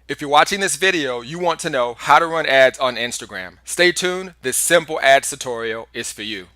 If you're watching this video, you want to know how to run ads on Instagram. Stay tuned, this simple ads tutorial is for you.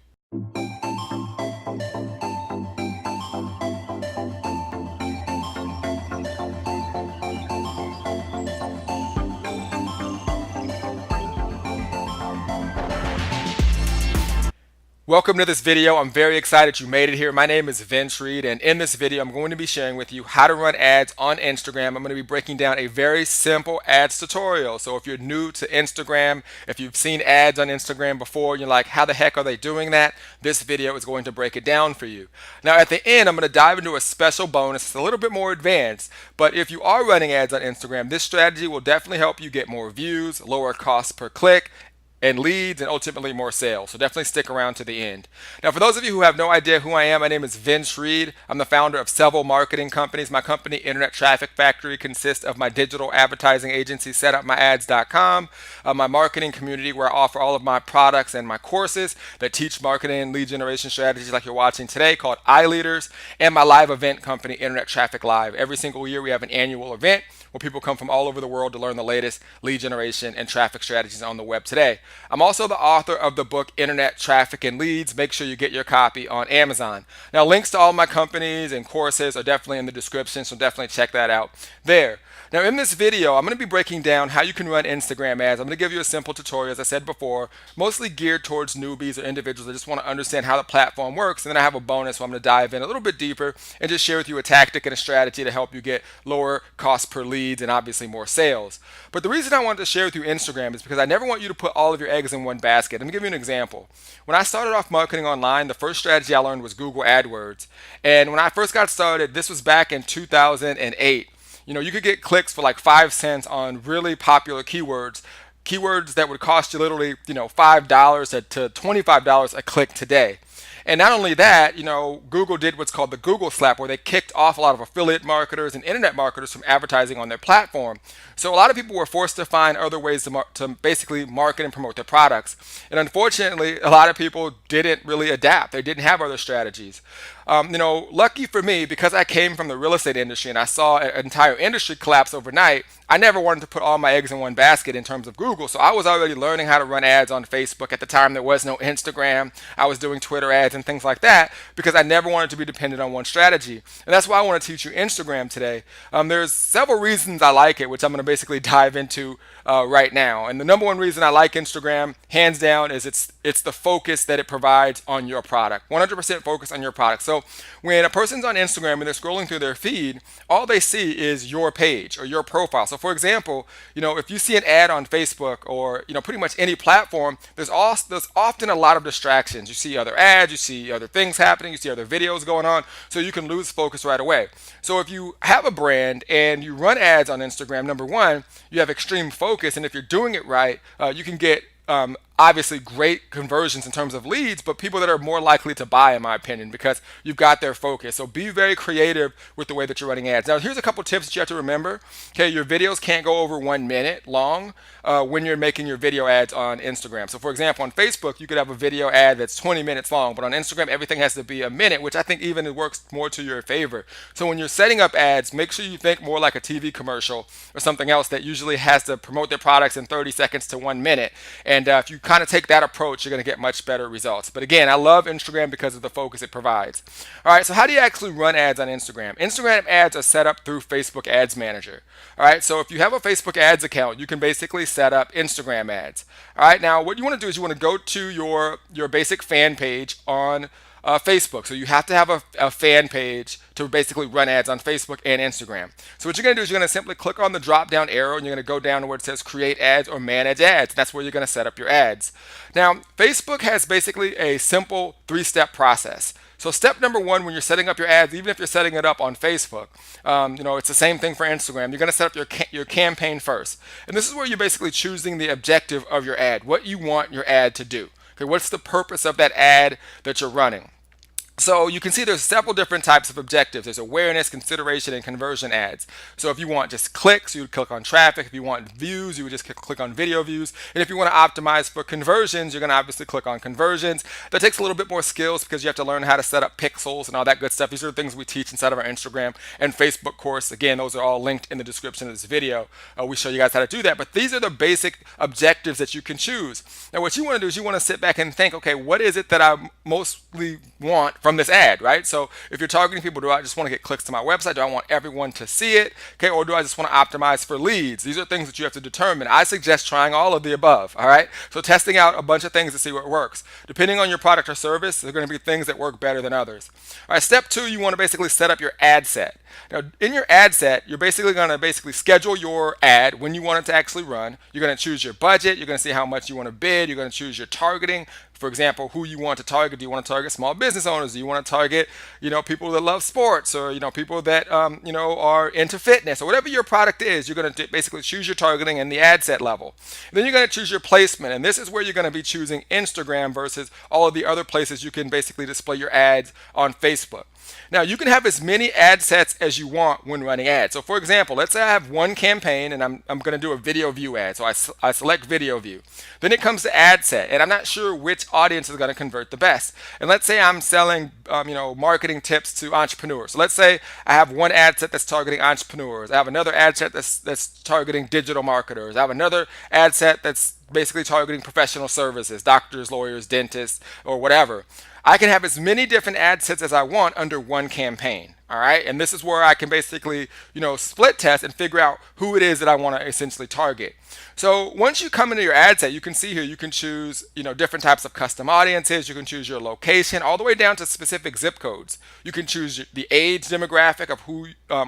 Welcome to this video. I'm very excited you made it here. My name is Vince Reed, and in this video I'm going to be sharing with you how to run ads on Instagram. I'm going to be breaking down a very simple ads tutorial. So if you're new to Instagram, if you've seen ads on Instagram before, you're like, how the heck are they doing that? This video is going to break it down for you. Now at the end, I'm going to dive into a special bonus. It's a little bit more advanced, but if you are running ads on Instagram, this strategy will definitely help you get more views, lower costs per click, and leads, and ultimately more sales. So definitely stick around to the end. Now, for those of you who have no idea who I am, my name is Vince Reed. I'm the founder of several marketing companies. My company, Internet Traffic Factory, consists of my digital advertising agency, setupmyads.com, my marketing community where I offer all of my products and my courses that teach marketing and lead generation strategies like you're watching today, called iLeaders, and my live event company, Internet Traffic Live. Every single year we have an annual event where people come from all over the world to learn the latest lead generation and traffic strategies on the web today. I'm also the author of the book Internet Traffic and Leads. Make sure you get your copy on Amazon. Now, links to all my companies and courses are definitely in the description, so definitely check that out there. Now, in this video, I'm going to be breaking down how you can run Instagram ads. I'm going to give you a simple tutorial, as I said before, mostly geared towards newbies or individuals that just want to understand how the platform works. And then I have a bonus, so I'm going to dive in a little bit deeper and just share with you a tactic and a strategy to help you get lower cost per leads and obviously more sales. But the reason I wanted to share with you Instagram is because I never want you to put all of your eggs in one basket. Let me give you an example. When I started off marketing online, the first strategy I learned was Google AdWords. And when I first got started, this was back in 2008. You could get clicks for like 5 cents on really popular keywords that would cost you literally, $5 to $25 a click today. And not only that, Google did what's called the Google slap, where they kicked off a lot of affiliate marketers and internet marketers from advertising on their platform. So a lot of people were forced to find other ways to basically market and promote their products. And unfortunately, a lot of people didn't really adapt. They didn't have other strategies. Lucky for me, because I came from the real estate industry and I saw an entire industry collapse overnight, I never wanted to put all my eggs in one basket in terms of Google. So I was already learning how to run ads on Facebook. At the time, there was no Instagram. I was doing Twitter ads and things like that because I never wanted to be dependent on one strategy. And that's why I want to teach you Instagram today. There's several reasons I like it, which I'm going to basically dive into right now. And the number one reason I like Instagram, hands down, is it's the focus that it provides on your product. 100% focus on your product. So when a person's on Instagram and they're scrolling through their feed, all they see is your page or your profile. So for example, if you see an ad on Facebook or pretty much any platform, there's often a lot of distractions. You see other ads, you see other things happening, you see other videos going on, so you can lose focus right away. So if you have a brand and you run ads on Instagram, number one, you have extreme focus, and if you're doing it right, you can get obviously great conversions in terms of leads, but people that are more likely to buy, in my opinion, because you've got their focus. So be very creative with the way that you're running ads. Now, here's a couple tips that you have to remember. Okay, your videos can't go over 1 minute long when you're making your video ads on Instagram. So for example, on Facebook, you could have a video ad that's 20 minutes long, but on Instagram, everything has to be a minute, which I think even works more to your favor. So when you're setting up ads, make sure you think more like a TV commercial or something else that usually has to promote their products in 30 seconds to 1 minute. And if you kind of take that approach, you're going to get much better results. But again, I love Instagram because of the focus it provides. All right, so how do you actually run ads on Instagram? Instagram ads are set up through Facebook Ads Manager. All right, so if you have a Facebook ads account, you can basically set up Instagram ads. All right, now what you want to do is you want to go to your basic fan page on Facebook. So you have to have a fan page to basically run ads on Facebook and Instagram. So what you're going to do is you're going to simply click on the drop down arrow and you're going to go down to where it says create ads or manage ads. That's where you're going to set up your ads. Now, Facebook has basically a simple 3-step process. So step number one, when you're setting up your ads, even if you're setting it up on Facebook, it's the same thing for Instagram. You're going to set up your campaign first. And this is where you're basically choosing the objective of your ad, what you want your ad to do. Okay, what's the purpose of that ad that you're running? So you can see there's several different types of objectives. There's awareness, consideration, and conversion ads. So if you want just clicks, you would click on traffic. If you want views, you would just click on video views. And if you want to optimize for conversions, you're going to obviously click on conversions. That takes a little bit more skills because you have to learn how to set up pixels and all that good stuff. These are the things we teach inside of our Instagram and Facebook course. Again, those are all linked in the description of this video. We show you guys how to do that. But these are the basic objectives that you can choose. Now, what you want to do is you want to sit back and think, okay, what is it that I mostly want from this ad, right? So if you're targeting people, do I just want to get clicks to my website? Do I want everyone to see it? Okay, or do I just want to optimize for leads? These are things that you have to determine. I suggest trying all of the above, all right? So testing out a bunch of things to see what works. Depending on your product or service, there are going to be things that work better than others. All right, step 2, you want to basically set up your ad set. Now, in your ad set, you're basically going to schedule your ad when you want it to actually run. You're going to choose your budget. You're going to see how much you want to bid. You're going to choose your targeting. For example, who you want to target. Do you want to target small business owners? Do you want to target, people that love sports, or, people that, are into fitness, or whatever your product is? You're going to basically choose your targeting and the ad set level. And then you're going to choose your placement. And this is where you're going to be choosing Instagram versus all of the other places you can basically display your ads on Facebook. Now, you can have as many ad sets as you want when running ads. So, for example, let's say I have one campaign and I'm going to do a video view ad. So I select video view. Then it comes to ad set, and I'm not sure which audience is going to convert the best. And let's say I'm selling, marketing tips to entrepreneurs. So let's say I have one ad set that's targeting entrepreneurs. I have another ad set that's targeting digital marketers. I have another ad set that's basically targeting professional services, doctors, lawyers, dentists, or whatever. I can have as many different ad sets as I want under one campaign. All right. And this is where I can basically, split test and figure out who it is that I want to essentially target. So once you come into your ad set, you can see here, you can choose, different types of custom audiences. You can choose your location all the way down to specific zip codes. You can choose the age demographic of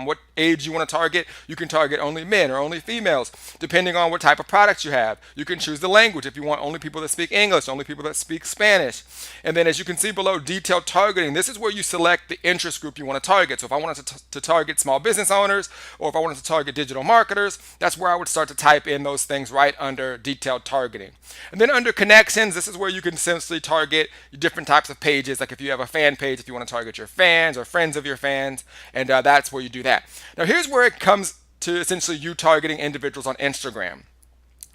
what age you want to target. You can target only men or only females, depending on what type of products you have. You can choose the language if you want only people that speak English, only people that speak Spanish. And then as you can see below, detailed targeting. This is where you select the interest group you want to target. So if I wanted to target small business owners, or if I wanted to target digital marketers, that's where I would start to type in those things right under detailed targeting. And then under connections, this is where you can essentially target different types of pages. Like if you have a fan page, if you want to target your fans or friends of your fans, and that's where you do that. Now here's where it comes to essentially you targeting individuals on Instagram.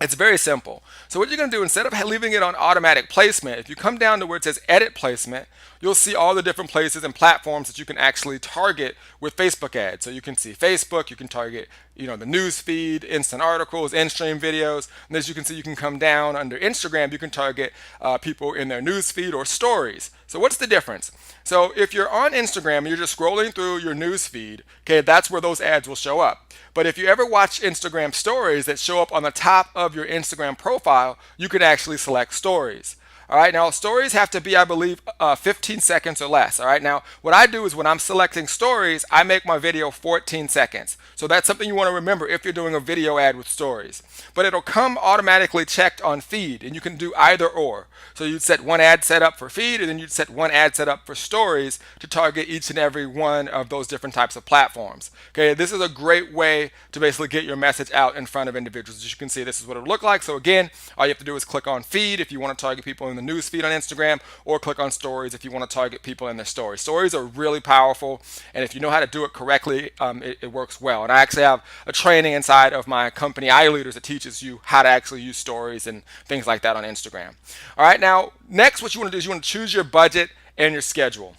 It's very simple. So what you're going to do, instead of leaving it on automatic placement, if you come down to where it says edit placement, you'll see all the different places and platforms that you can actually target with Facebook ads. So you can see Facebook, you can target, the news feed, instant articles, in-stream videos. And as you can see, you can come down under Instagram, you can target people in their news feed or stories. So what's the difference? So if you're on Instagram and you're just scrolling through your news feed, okay, that's where those ads will show up. But if you ever watch Instagram stories that show up on the top of your Instagram profile, you can actually select stories. All right, now stories have to be, I believe, 15 seconds or less. All right, now what I do is when I'm selecting stories, I make my video 14 seconds. So that's something you want to remember if you're doing a video ad with stories. But it'll come automatically checked on feed, and you can do either or. So you'd set one ad set up for feed, and then you'd set one ad set up for stories to target each and every one of those different types of platforms. Okay, this is a great way to basically get your message out in front of individuals. As you can see, this is what it would look like. So again, all you have to do is click on feed if you want to target people in the news feed on Instagram, or click on stories if you want to target people in their stories. Stories are really powerful, and if you know how to do it correctly, it works well. And I actually have a training inside of my company, iLeaders, that teaches you how to actually use stories and things like that on Instagram. All right, now next what you want to do is you want to choose your budget and your schedule.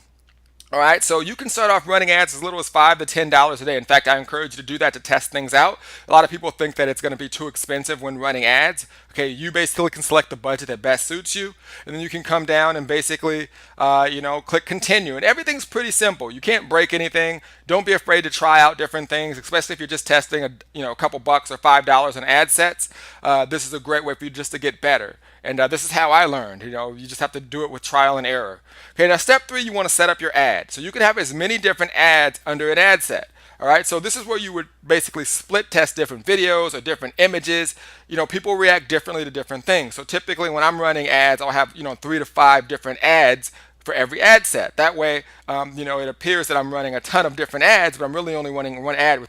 All right, so you can start off running ads as little as $5 to $10 a day. In fact, I encourage you to do that to test things out. A lot of people think that it's going to be too expensive when running ads. Okay, you basically can select the budget that best suits you, and then you can come down and basically, click continue. And everything's pretty simple. You can't break anything. Don't be afraid to try out different things, especially if you're just testing a couple bucks or $5 on ad sets. This is a great way for you just to get better. And this is how I learned. You just have to do it with trial and error. Okay, now step 3, you want to set up your ad. So you can have as many different ads under an ad set. All right, so this is where you would basically split test different videos or different images. People react differently to different things. So typically when I'm running ads, I'll have 3 to 5 different ads for every ad set. That way, it appears that I'm running a ton of different ads, but I'm really only running one ad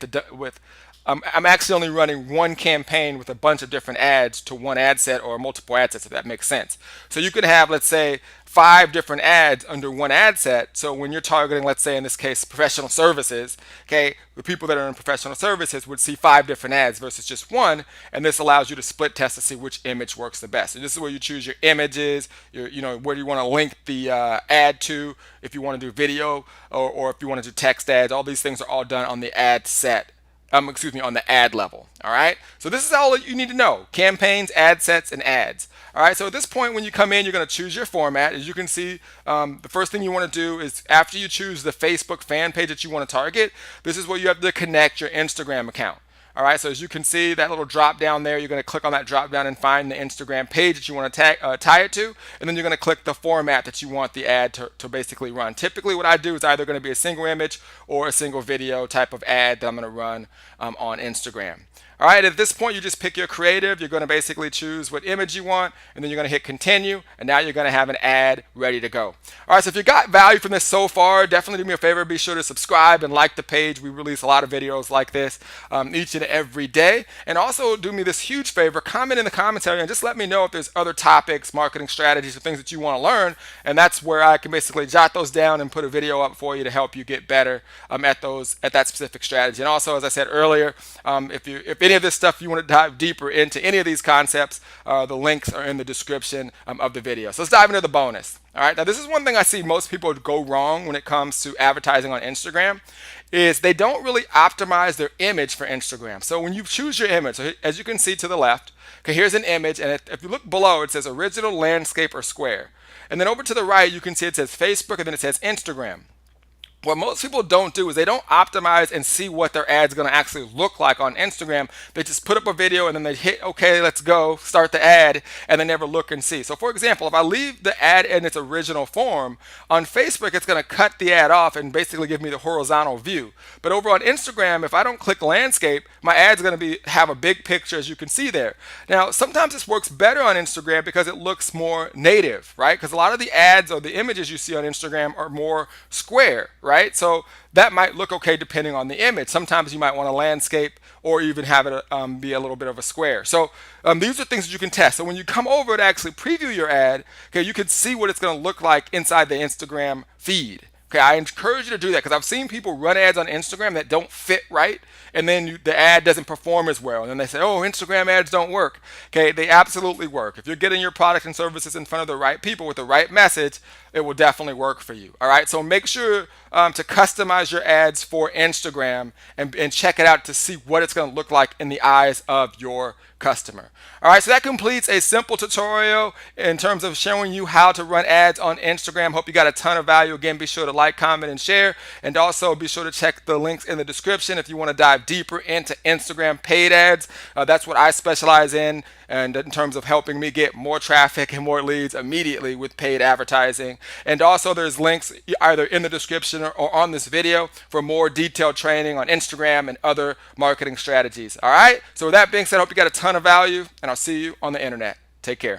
I'm actually only running one campaign with a bunch of different ads to one ad set or multiple ad sets, if that makes sense. So you could have, let's say, 5 different ads under one ad set. So when you're targeting, let's say in this case, professional services, okay, the people that are in professional services would see 5 different ads versus just one, and this allows you to split test to see which image works the best. And this is where you choose your images, where do you want to link the ad to, if you want to do video or if you want to do text ads. All these things are all done on the ad set. On the ad level. All right. So this is all that you need to know: campaigns, ad sets, and ads. All right. So at this point, when you come in, you're going to choose your format. As you can see, the first thing you want to do is, after you choose the Facebook fan page that you want to target, this is where you have to connect your Instagram account. All right, so as you can see, that little drop down there, you're going to click on that drop down and find the Instagram page that you want to tie it to, and then you're going to click the format that you want the ad to basically run. Typically, what I do is either going to be a single image or a single video type of ad that I'm going to run on Instagram. All right, at this point, you just pick your creative. You're going to basically choose what image you want, and then you're going to hit continue, and now you're going to have an ad ready to go. All right, so if you got value from this so far, definitely do me a favor. Be sure to subscribe and like the page. We release a lot of videos like this each and every day. And also do me this huge favor, comment in the commentary and just let me know if there's other topics, marketing strategies, or things that you want to learn. And that's where I can basically jot those down and put a video up for you to help you get better at that specific strategy. And also, as I said earlier, if any of this stuff you want to dive deeper into any of these concepts, the links are in the description of the video. So let's dive into the bonus. All right, now this is one thing I see most people go wrong when it comes to advertising on Instagram, is they don't really optimize their image for Instagram. So when you choose your image, so as you can see to the left, okay, here's an image, and if you look below, it says original, landscape, or square. And then over to the right, you can see it says Facebook, and then it says Instagram. What most people don't do is they don't optimize and see what their ad's going to actually look like on Instagram. They just put up a video and then they hit okay, let's go, start the ad, and they never look and see. So for example, if I leave the ad in its original form, on Facebook it's going to cut the ad off and basically give me the horizontal view. But over on Instagram, if I don't click landscape, my ad's going to have a big picture, as you can see there. Now, sometimes this works better on Instagram because it looks more native, right? Because a lot of the ads or the images you see on Instagram are more square, right? So that might look okay depending on the image. Sometimes you might want a landscape or even have it be a little bit of a square. So these are things that you can test. So when you come over to actually preview your ad, okay, you can see what it's going to look like inside the Instagram feed. Okay, I encourage you to do that because I've seen people run ads on Instagram that don't fit right, and then the ad doesn't perform as well. And then they say, oh, Instagram ads don't work. Okay, they absolutely work. If you're getting your products and services in front of the right people with the right message, it will definitely work for you. All right, so make sure to customize your ads for Instagram and check it out to see what it's going to look like in the eyes of your customer. All right, so that completes a simple tutorial in terms of showing you how to run ads on Instagram. Hope you got a ton of value. Again, be sure to like, comment, and share. And also be sure to check the links in the description if you want to dive deeper into Instagram paid ads. That's what I specialize in, and in terms of helping me get more traffic and more leads immediately with paid advertising. And also there's links either in the description or on this video for more detailed training on Instagram and other marketing strategies. All right, so with that being said, I hope you got a ton of value, and I'll see you on the internet. Take care.